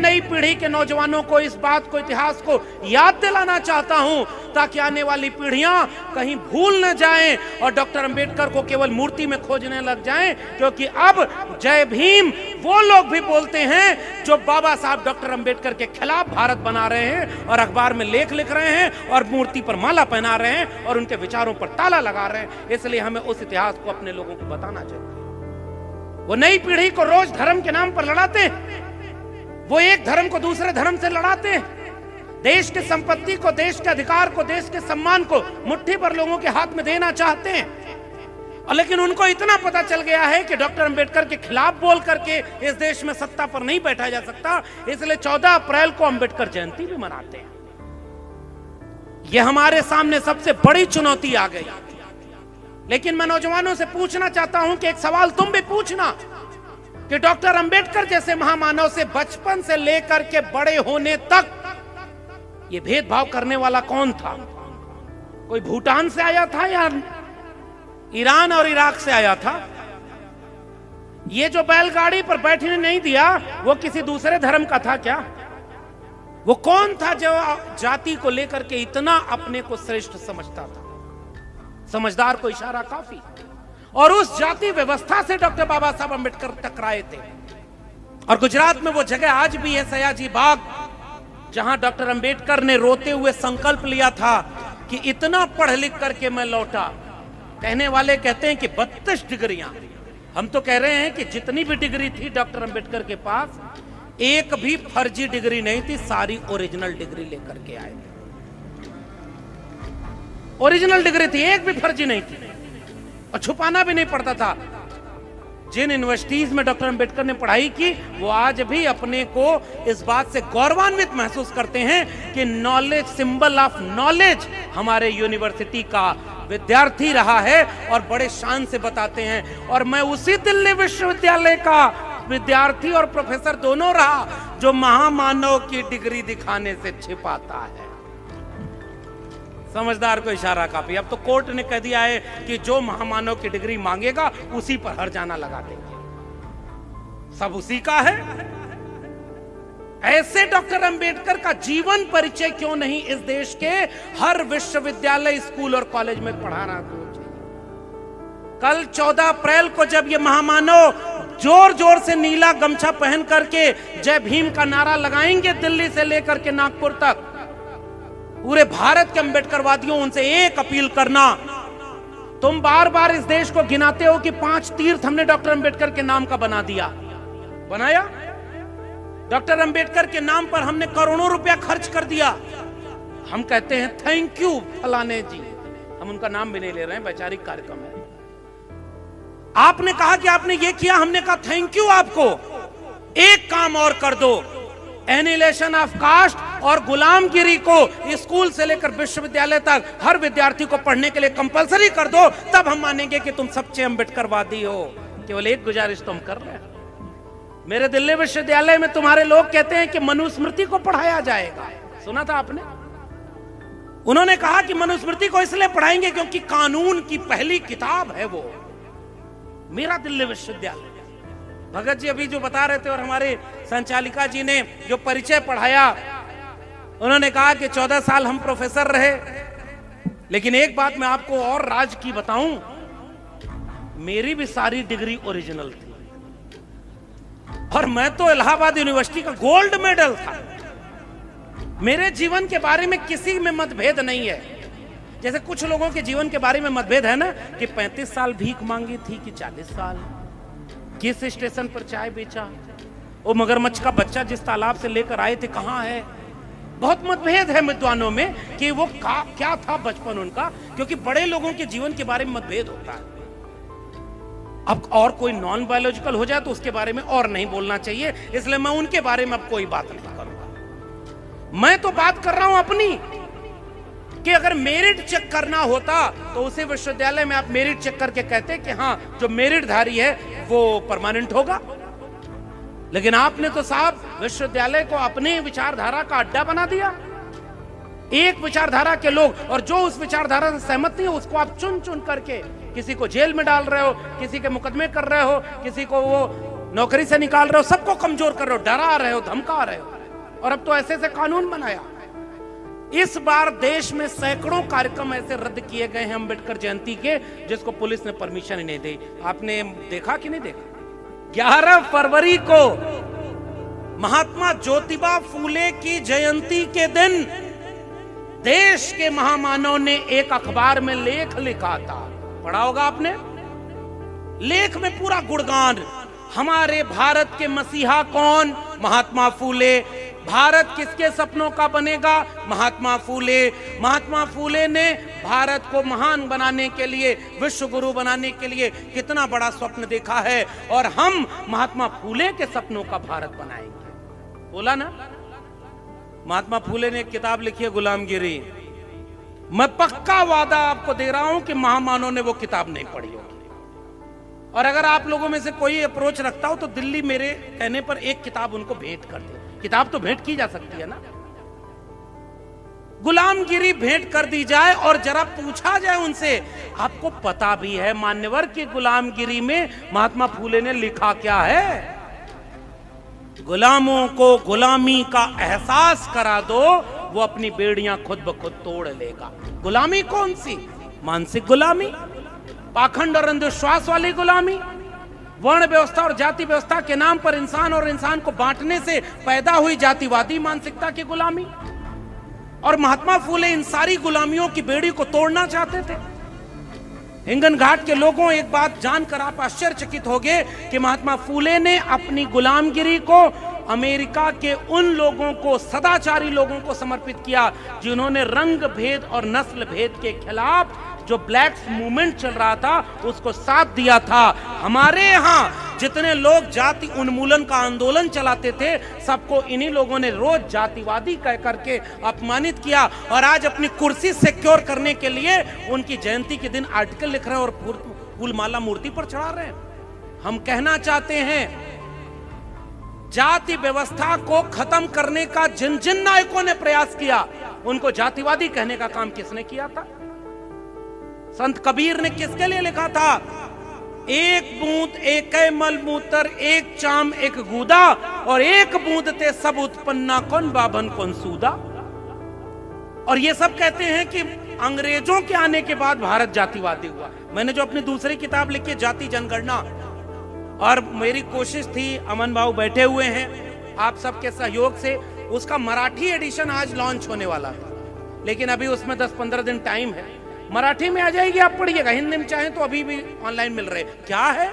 नई पीढ़ी के नौजवानों को इस बात को, इतिहास को याद दिलाना चाहता हूं ताकि आने वाली पीढ़ियां कहीं भूल न जाएं और डॉक्टर अंबेडकर को केवल मूर्ति में खोजने लग जाएं, क्योंकि अब जय भीम वो लोग भी बोलते हैं जो बाबा साहब डॉक्टर अंबेडकर के खिलाफ भारत बना रहे हैं और अखबार में लेख लिख रहे हैं और मूर्ति पर माला पहना रहे हैं और उनके विचारों पर ताला लगा रहे हैं। इसलिए हमें उस इतिहास को अपने लोगों को बताना चाहिए। वो नई पीढ़ी को रोज धर्म के नाम पर लड़ाते हैं, वो एक धर्म को दूसरे धर्म से लड़ाते हैं, देश की संपत्ति को, देश के अधिकार को, देश के सम्मान को मुट्ठी भर लोगों के हाथ में देना चाहते हैं। और लेकिन उनको इतना पता चल गया है कि डॉक्टर अंबेडकर के खिलाफ बोल करके इस देश में सत्ता पर नहीं बैठा जा सकता, इसलिए 14 अप्रैल को अंबेडकर जयंती भी मनाते हैं। यह हमारे सामने सबसे बड़ी चुनौती आ गई। लेकिन मैं नौजवानों से पूछना चाहता हूं कि एक सवाल तुम भी पूछना कि डॉक्टर अंबेडकर जैसे महामानव से बचपन से लेकर के बड़े होने तक ये भेदभाव करने वाला कौन था? कोई भूटान से आया था या ईरान और इराक से आया था? ये जो बैलगाड़ी पर बैठने नहीं दिया वो किसी दूसरे धर्म का था क्या? वो कौन था जो जाति को लेकर के इतना अपने को श्रेष्ठ समझता था? समझदार को इशारा काफी। और उस जाति व्यवस्था से डॉक्टर बाबा साहब अंबेडकर टकराए थे। और गुजरात में वो जगह आज भी है, सयाजी बाग, जहां डॉक्टर अंबेडकर ने रोते हुए संकल्प लिया था कि इतना पढ़ लिख करके मैं लौटा। कहने वाले कहते हैं कि 32 डिग्रियां, हम तो कह रहे हैं कि जितनी भी डिग्री थी डॉक्टर अंबेडकर के पास, एक भी फर्जी डिग्री नहीं थी, सारी ओरिजिनल डिग्री लेकर के आए थे। ओरिजिनल डिग्री थी, एक भी फर्जी नहीं थी और छुपाना भी नहीं पड़ता था। जिन यूनिवर्सिटीज में डॉक्टर अंबेडकर ने पढ़ाई की वो आज भी अपने को इस बात से गौरवान्वित महसूस करते हैं कि नॉलेज, सिंबल ऑफ नॉलेज हमारे यूनिवर्सिटी का विद्यार्थी रहा है और बड़े शान से बताते हैं। और मैं उसी दिल्ली विश्वविद्यालय का विद्यार्थी और प्रोफेसर दोनों रहा जो महामानव की डिग्री दिखाने से छिपाता है। समझदार को इशारा काफी। अब तो कोर्ट ने कह दिया है कि जो महामानव की डिग्री मांगेगा उसी पर हर्जाना लगा देंगे, सब उसी का है। ऐसे डॉक्टर अंबेडकर का जीवन परिचय क्यों नहीं इस देश के हर विश्वविद्यालय, स्कूल और कॉलेज में पढ़ाना चाहिए? कल 14 अप्रैल को जब ये महामानव जोर जोर से नीला गमछा पहन करके जय भीम का नारा लगाएंगे दिल्ली से लेकर के नागपुर तक, पूरे भारत के अंबेडकरवादियों उनसे एक अपील करना, तुम बार बार इस देश को गिनाते हो कि 5 तीर्थ हमने डॉक्टर अंबेडकर के नाम का बना दिया, बनाया? डॉक्टर अंबेडकर के नाम पर हमने करोड़ों रुपया खर्च कर दिया। हम कहते हैं थैंक यू फलाने जी, हम उनका नाम भी नहीं ले रहे हैं, वैचारिक कार्यक्रम है। आपने कहा कि आपने ये किया, हमने कहा थैंक यू आपको, एक काम और कर दो, एनिलेशन ऑफ कास्ट और गुलामगिरी को स्कूल से लेकर विश्वविद्यालय तक हर विद्यार्थी को पढ़ने के लिए कंपलसरी कर दो, तब हम मानेंगे कि तुम सच्चे अंबेडकरवादी हो। केवल एक गुजारिश तुम कर रहे हो, मेरे दिल्ली विश्वविद्यालय में तुम्हारे लोग कहते हैं कि मनुस्मृति को पढ़ाया जाएगा, सुना था आपने? उन्होंने कहा कि मनुस्मृति को इसलिए पढ़ाएंगे क्योंकि कानून की पहली किताब है वो। मेरा दिल्ली विश्वविद्यालय, भगत जी अभी जो बता रहे थे और हमारे संचालिका जी ने जो परिचय पढ़ाया, उन्होंने कहा कि 14 साल हम प्रोफेसर रहे। लेकिन एक बात मैं आपको और राज की बताऊं, मेरी भी सारी डिग्री ओरिजिनल थी और मैं तो इलाहाबाद यूनिवर्सिटी का गोल्ड मेडल था। मेरे जीवन के बारे में किसी में मतभेद नहीं है। जैसे कुछ लोगों के जीवन के बारे में मतभेद है ना, कि 35 साल भीख मांगी थी कि 40 साल, किस स्टेशन पर चाय बेचा, वो मगरमच्छ का बच्चा जिस तालाब से लेकर आए थे कहां है। बहुत मतभेद है विद्वानों में कि वो क्या था बचपन उनका, क्योंकि बड़े लोगों के जीवन के बारे में मतभेद होता है। अब और कोई नॉन बायोलॉजिकल हो जाए तो उसके बारे में और नहीं बोलना चाहिए, इसलिए मैं उनके बारे में अब कोई बात नहीं करूंगा। मैं तो बात कर रहा हूं अपनी, कि अगर मेरिट चेक करना होता तो उसी विश्वविद्यालय में आप मेरिट चेक करके कहते कि हाँ जो मेरिटधारी है वो परमानेंट होगा। लेकिन आपने तो साहब विश्वविद्यालय को अपने विचारधारा का अड्डा बना दिया। एक विचारधारा के लोग, और जो उस विचारधारा से सहमत नहीं है उसको आप चुन चुन करके किसी को जेल में डाल रहे हो, किसी के मुकदमे कर रहे हो, किसी को वो नौकरी से निकाल रहे हो, सबको कमजोर कर रहे हो, डरा रहे हो, धमका रहे हो, और अब तो ऐसे से कानून बनाया। इस बार देश में सैकड़ों कार्यक्रम ऐसे रद्द किए गए हैं अंबेडकर जयंती के, जिसको पुलिस ने परमिशन ही नहीं दी। आपने देखा कि नहीं देखा? 11 फरवरी को महात्मा ज्योतिबा फूले की जयंती के दिन देश के महामानव ने एक अखबार में लेख लिखा था, पढ़ा होगा आपने। लेख में पूरा गुणगान, हमारे भारत के मसीहा कौन? महात्मा फूले। भारत किसके सपनों का बनेगा? महात्मा फूले। महात्मा फूले ने भारत को महान बनाने के लिए, विश्व गुरु बनाने के लिए कितना बड़ा स्वप्न देखा है, और हम महात्मा फूले के सपनों का भारत बनाएंगे। बोला ना। महात्मा फूले ने एक किताब लिखी है, गुलामगिरी। मैं पक्का वादा आपको दे रहा हूं कि महामानव ने वो किताब नहीं पढ़ी होगी, और अगर आप लोगों में से कोई अप्रोच रखता हो तो दिल्ली मेरे कहने पर एक किताब उनको भेंट कर दे। किताब तो भेंट की जा सकती है ना, गुलामगिरी भेंट कर दी जाए और जरा पूछा जाए उनसे, आपको पता भी है मान्यवर की गुलामगिरी में महात्मा फूले ने लिखा क्या है? गुलामों को गुलामी का एहसास करा दो, वो अपनी बेड़ियां खुद ब खुद तोड़ लेगा। गुलामी कौन सी? मानसिक गुलामी, पाखंड और अंधविश्वास वाली गुलामी, वर्ण व्यवस्था और जाति व्यवस्था के नाम पर इंसान और इंसान को बांटने से पैदा हुई जातिवादी मानसिकता की गुलामी। और महात्मा फूले इन सारी गुलामियों की बेड़ी को तोड़ना चाहते थे। हिंगन घाट के लोगों, एक बात जानकर आप आश्चर्यचकित होंगे कि महात्मा फूले ने अपनी गुलामगिरी को अमेरिका के उन लोगों को, सदाचारी लोगों को समर्पित किया जिन्होंने रंग भेद और नस्ल भेद के खिलाफ जो ब्लैक्स मूवमेंट चल रहा था उसको साथ दिया था। हमारे यहाँ जितने लोग जाति उन्मूलन का आंदोलन चलाते थे, सबको इन्हीं लोगों ने रोज जातिवादी कह करके अपमानित किया, और आज अपनी कुर्सी सिक्योर करने के लिए उनकी जयंती के दिन आर्टिकल लिख रहे हैं और फूलमाला मूर्ति पर चढ़ा रहे हैं। हम कहना चाहते हैं, जाति व्यवस्था को खत्म करने का जिन जिन नायकों ने प्रयास किया, उनको जातिवादी कहने का काम किसने किया था? संत कबीर ने किसके लिए लिखा था? एक बूंद एक मलमूत्र, एक चाम एक गूदा, और एक बूंद ते सब उत्पन्ना कौन बाभन कौन सूदा। और ये सब कहते हैं कि अंग्रेजों के आने के बाद भारत जातिवादी हुआ। मैंने जो अपनी दूसरी किताब लिखी, जाति जनगणना, और मेरी कोशिश थी, अमन बाबू बैठे हुए हैं, आप सबके सहयोग से उसका मराठी एडिशन आज लॉन्च होने वाला था, लेकिन अभी उसमें 10-15 दिन टाइम है। मराठी में आ जाएगी, आप पढ़िएगा। हिंदी में चाहें तो अभी भी ऑनलाइन मिल रहे। क्या है?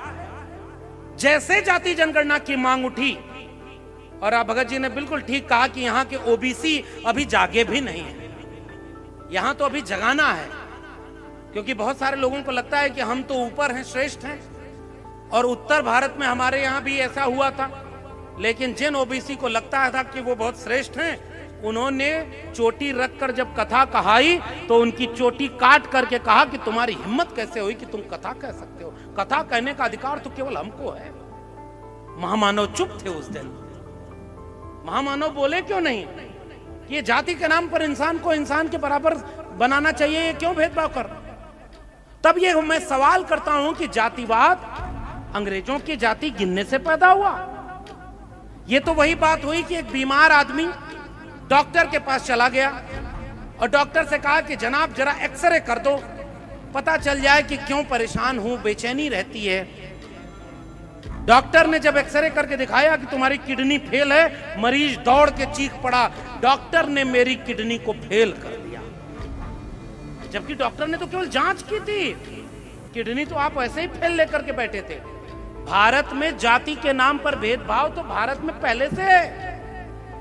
जैसे जाति जनगणना की मांग उठी, और भगत जी ने बिल्कुल ठीक कहा कि यहाँ के ओबीसी अभी जागे भी नहीं है, यहाँ तो अभी जगाना है, क्योंकि बहुत सारे लोगों को लगता है कि हम तो ऊपर हैं, श्रेष्ठ हैं, और उत्तर भारत में हमारे यहाँ भी ऐसा हुआ था। लेकिन जिन ओबीसी को लगता था कि वो बहुत श्रेष्ठ हैं, उन्होंने चोटी रखकर जब कथा कहाई तो उनकी चोटी काट करके कहा कि तुम्हारी हिम्मत कैसे हुई कि तुम कथा कह सकते हो? कथा कहने का अधिकार तो केवल हमको है। महामानव चुप थे उस दिन। महामानव बोले क्यों नहीं? ये जाति के नाम पर इंसान को इंसान के बराबर बनाना चाहिए, ये क्यों भेदभाव कर? तब ये मैं सवाल करता हूं कि जातिवाद अंग्रेजों की जाति गिनने से पैदा हुआ? ये तो वही बात हुई कि एक बीमार आदमी डॉक्टर के पास चला गया और डॉक्टर से कहा कि जनाब जरा एक्सरे कर दो, पता चल जाए कि क्यों परेशान हूं, बेचैनी रहती है। डॉक्टर ने जब एक्सरे करके दिखाया कि तुम्हारी किडनी फेल है, मरीज दौड़ के चीख पड़ा, डॉक्टर ने मेरी किडनी को फेल कर दिया। जबकि डॉक्टर ने तो केवल जांच की थी, किडनी तो आप ऐसे ही फेल लेकर के बैठे थे। भारत में जाति के नाम पर भेदभाव तो भारत में पहले से है।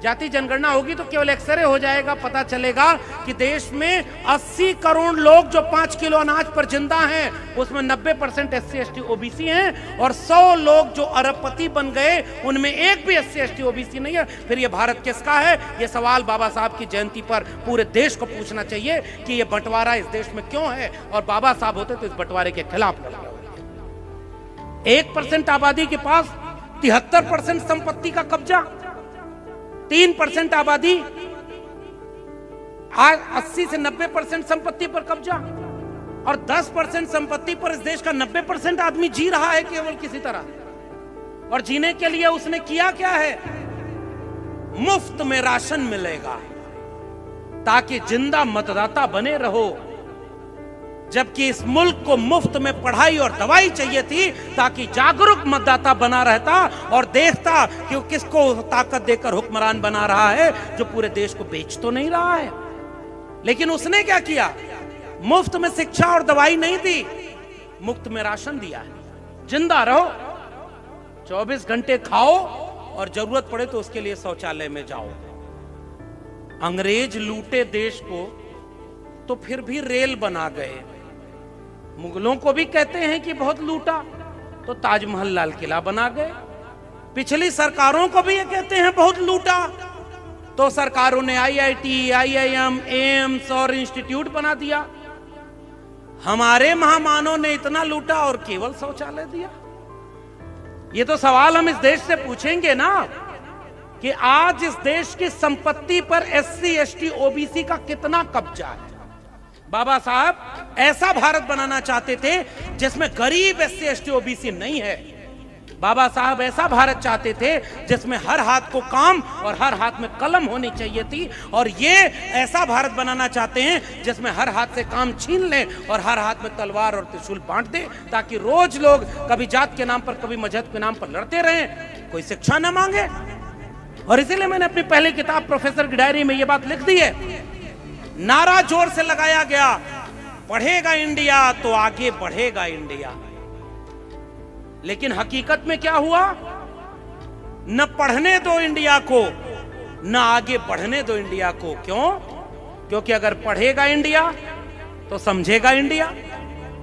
जाति जनगणना होगी तो केवल एक्सरे हो जाएगा, पता चलेगा कि देश में 80 करोड़ लोग जो 5 किलो अनाज पर जिंदा हैं, उसमें 90% SC ST OBC हैं, और 100 लोग जो अरबपति बन गए उनमें एक भी SC ST OBC नहीं है। फिर ये भारत किसका है? ये सवाल बाबा साहब की जयंती पर पूरे देश को पूछना चाहिए कि ये बंटवारा इस देश में क्यों है, और बाबा साहब होते तो इस बंटवारे के खिलाफ लड़े होते। 1% आबादी के पास 73% संपत्ति का कब्जा, 3% आबादी 80 से 90% संपत्ति पर कब्जा, और 10% संपत्ति पर इस देश का 90% आदमी जी रहा है केवल किसी तरह। और जीने के लिए उसने किया क्या है? मुफ्त में राशन मिलेगा ताकि जिंदा मतदाता बने रहो, जबकि इस मुल्क को मुफ्त में पढ़ाई और दवाई चाहिए थी ताकि जागरूक मतदाता बना रहता और देखता कि वो किसको ताकत देकर हुक्मरान बना रहा है, जो पूरे देश को बेच तो नहीं रहा है। लेकिन उसने क्या किया? मुफ्त में शिक्षा और दवाई नहीं दी, मुफ्त में राशन दिया है। जिंदा रहो, 24 घंटे खाओ और जरूरत पड़े तो उसके लिए शौचालय में जाओ। अंग्रेज लूटे देश को तो फिर भी रेल बना गए। मुगलों को भी कहते हैं कि बहुत लूटा, तो ताजमहल लाल किला बना गए। पिछली सरकारों को भी ये कहते हैं बहुत लूटा, तो सरकारों ने IIT, IIM, एम्स और इंस्टीट्यूट बना दिया। हमारे महामानव ने इतना लूटा और केवल शौचालय दिया। ये तो सवाल हम इस देश से पूछेंगे ना कि आज इस देश की संपत्ति पर SC, ST, OBC का कितना कब्जा है। बाबा साहब ऐसा भारत बनाना चाहते थे जिसमें गरीब SC, ST, OBC नहीं है। बाबा साहब ऐसा भारत चाहते थे जिसमें हर हाथ को काम और हर हाथ में कलम होनी चाहिए थी, और ये ऐसा भारत बनाना चाहते हैं जिसमें हर हाथ से काम छीन लें और हर हाथ में तलवार और त्रिशूल बांट दे, ताकि रोज लोग कभी जात के नाम पर कभी मजहब के नाम पर लड़ते रहें, कोई शिक्षा न मांगे। और इसीलिए मैंने अपनी पहली किताब प्रोफेसर की डायरी में ये बात लिख दी है। नारा जोर से लगाया गया, पढ़ेगा इंडिया तो आगे बढ़ेगा इंडिया। लेकिन हकीकत में क्या हुआ? न पढ़ने दो इंडिया को, न आगे बढ़ने दो इंडिया को। क्यों? क्योंकि अगर पढ़ेगा इंडिया तो समझेगा इंडिया,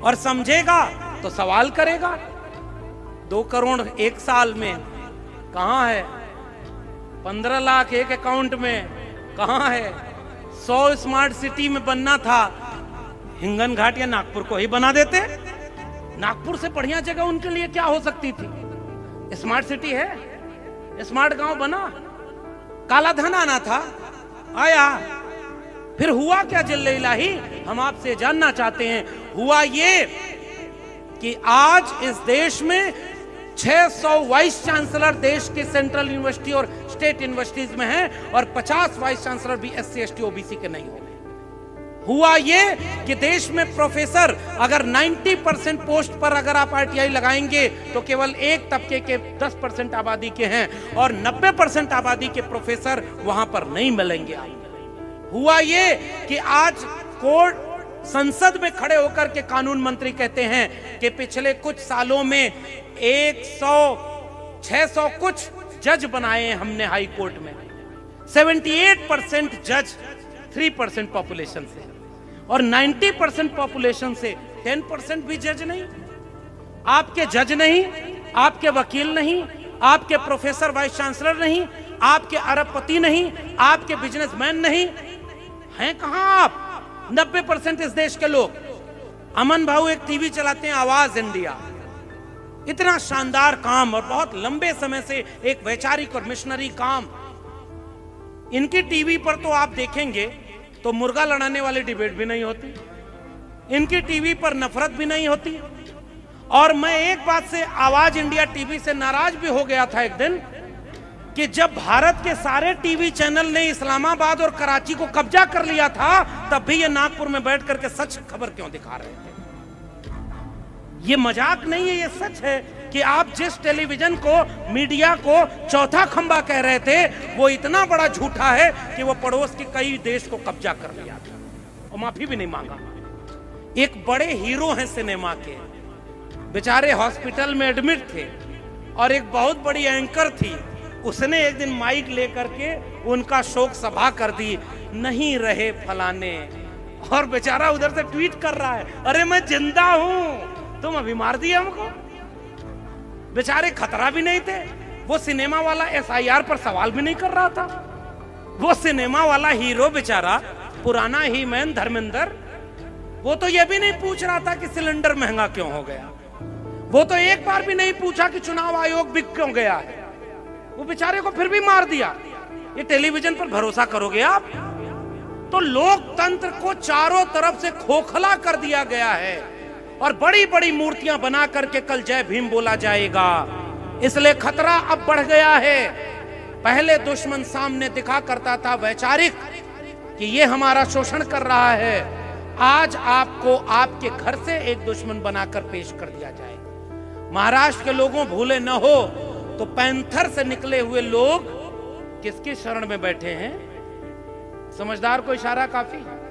और समझेगा तो सवाल करेगा। 2 करोड़ एक साल में कहां है? 15 लाख एक अकाउंट में कहां है? 100 स्मार्ट सिटी में बनना था, हिंगन घाट या नागपुर को ही बना देते। नागपुर से बढ़िया जगह उनके लिए क्या हो सकती थी? स्मार्ट सिटी है, स्मार्ट गांव बना, काला धन आना था, आया। फिर हुआ क्या जल्ले इलाही? हम आपसे जानना चाहते हैं। हुआ ये कि आज इस देश में 600 वाइस चांसलर देश के सेंट्रल यूनिवर्सिटी और स्टेट यूनिवर्सिटीज में हैं, और 50 वाइस चांसलर भी SC, ST, OBC के नहीं हो। हुआ ये कि देश में प्रोफेसर अगर 90% पोस्ट पर अगर आप RTI लगाएंगे तो केवल एक तबके के 10% आबादी के हैं, और 90% आबादी के प्रोफेसर वहां पर नहीं मिलेंगे। हुआ ये कि आज कोर्ट संसद में खड़े होकर के कानून मंत्री कहते हैं कि पिछले कुछ सालों में 600 कुछ जज बनाए हैं हमने हाई कोर्ट में। 78% जज 3% पॉपुलेशन से, और 90% पॉपुलेशन से 10% भी जज नहीं। आपके जज नहीं, आपके वकील नहीं, आपके प्रोफेसर वाइस चांसलर नहीं, आपके अरबपति नहीं, आपके बिजनेसमैन नहीं, हैं कहां आप? 90% इस देश के लोग। अमन भाऊ एक टीवी चलाते हैं, आवाज इंडिया, इतना शानदार काम और बहुत लंबे समय से एक वैचारिक और मिशनरी काम। इनकी टीवी पर तो आप देखेंगे तो मुर्गा लड़ाने वाली डिबेट भी नहीं होती, इनकी टीवी पर नफरत भी नहीं होती। और मैं एक बात से आवाज इंडिया टीवी से नाराज भी हो गया था एक दिन, कि जब भारत के सारे टीवी चैनल ने इस्लामाबाद और कराची को कब्जा कर लिया था, तब भी ये नागपुर में बैठ करके सच खबर क्यों दिखा रहे थे? ये मजाक नहीं है, ये सच है कि आप जिस टेलीविजन को, मीडिया को चौथा खंबा कह रहे थे, वो इतना बड़ा झूठा है कि वो पड़ोस के कई देश को कब्जा कर लिया था और माफी भी नहीं मांगा। एक बड़े हीरो हैं सिनेमा के, बेचारे हॉस्पिटल में एडमिट थे, और एक बहुत बड़ी एंकर थी, उसने एक दिन माइक लेकर के उनका शोक सभा कर दी, नहीं रहे फलाने, और बेचारा उधर से ट्वीट कर रहा है, अरे मैं जिंदा हूं, तुम अभी मार दिया हमको। बेचारे खतरा भी नहीं थे। वो सिनेमा वाला SIR पर सवाल भी नहीं कर रहा था। वो सिनेमा वाला हीरो बेचारा, पुराना ही मैन धर्मेंद्र, वो तो ये भी नहीं पूछ रहा था कि सिलेंडर महंगा क्यों हो गया। वो तो एक बार भी नहीं पूछा कि चुनाव आयोग बिक क्यों गया है। वो बेचारे को फिर भी मार दिया। ये टेलीविजन पर भरोसा करोगे आप? तो लोकतंत्र को चारों तरफ से खोखला कर दिया गया है, और बड़ी बड़ी मूर्तियां बना करके कल जय भीम बोला जाएगा। इसलिए खतरा अब बढ़ गया है। पहले दुश्मन सामने दिखा करता था वैचारिक कि ये हमारा शोषण कर रहा है, आज आपको आपके घर से एक दुश्मन बनाकर पेश कर दिया जाए। महाराष्ट्र के लोगों भूले न हो तो पैंथर से निकले हुए लोग किसकी शरण में बैठे हैं? समझदार को इशारा काफी है।